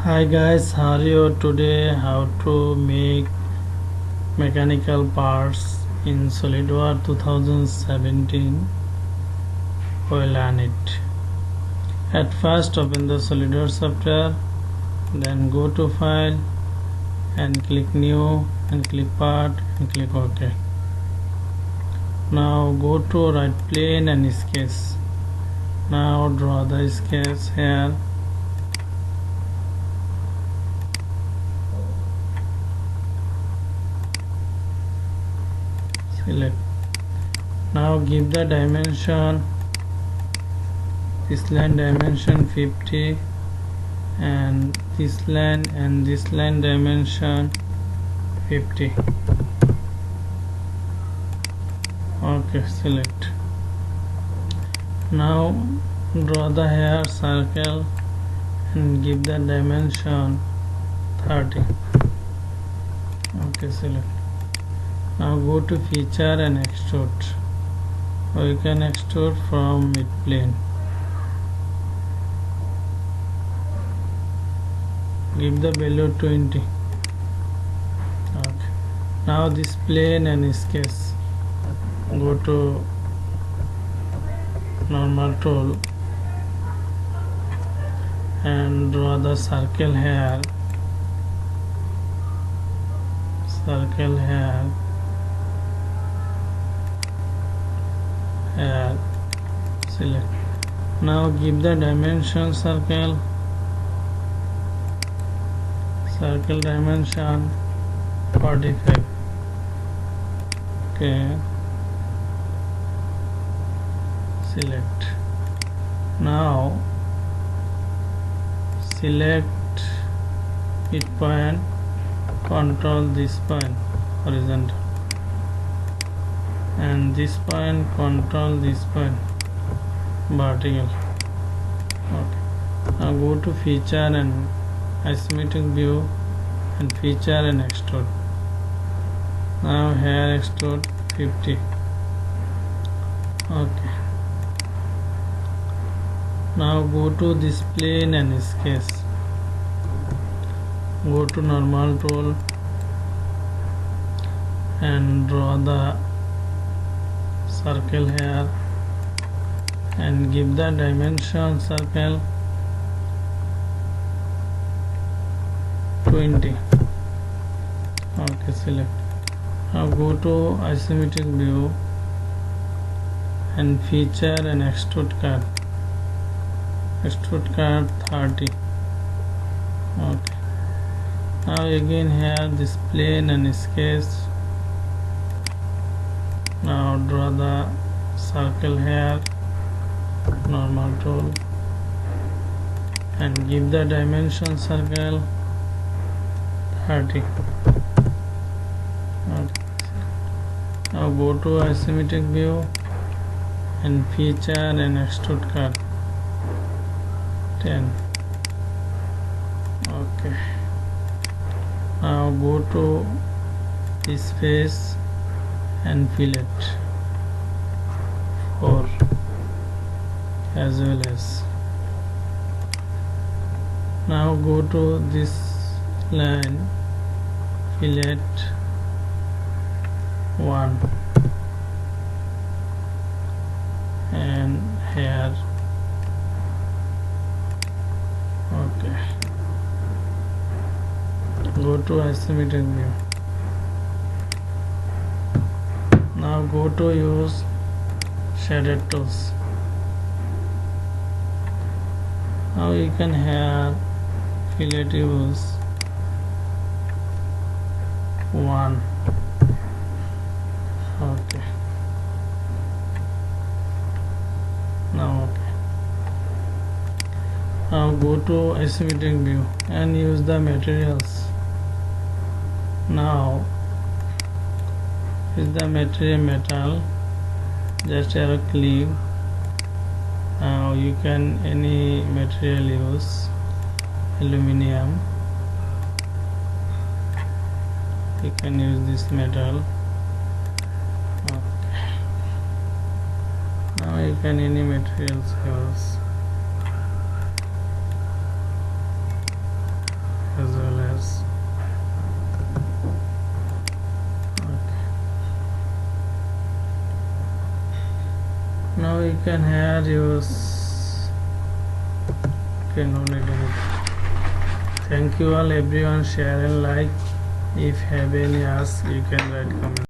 Hi guys, how are you today? How to make mechanical parts in SolidWorks 2017. We'll learn it. At first, open the SolidWorks software, then go to File and click New and click Part and click OK. Now go to right plane and sketch. Now draw the sketch here. Select. Now give the dimension, this line dimension 50 and this line dimension 50. Okay, select. Now draw the hair circle and give the dimension 30. Okay, select. Now go to feature and extrude, or you can extrude from mid plane. Give the value 20. Okay. Now this plane and sketch. Go to normal tool and draw the circle here. Circle here. Select. Now give the dimension circle dimension 45. Okay, select. Now select it point, control this point horizontal, and this point control this point vertical. Okay. Now go to feature and isometric view and feature and extrude. Now here extrude 50. Okay. Now go to this plane and sketch. Go to normal tool and draw the circle here and give the dimension circle 20. Okay, select. Now go to isometric view and feature and extrude cut. Extrude cut 30. Okay. Now again here this plane and sketch. Now draw the circle here, normal tool, and give the dimension circle 30. Okay. Now go to isometric view and feature and extrude cut 10. Okay. Now go to this face and fillet 4 as well as. Now go to this line, fillet 1 and here. Okay. Go to isometric view. Now go to use shaded tools. Now you can have fillet use 1. Okay. Now okay. Now go to isometric view and use the materials. Now is the material metal, just arrow click. Now you can any material use, aluminum, you can use this metal. Okay. Now you can any materials use. Now you can here use. Okay, no need anything. Thank you all everyone, share and like. If have any ask, you can write comment.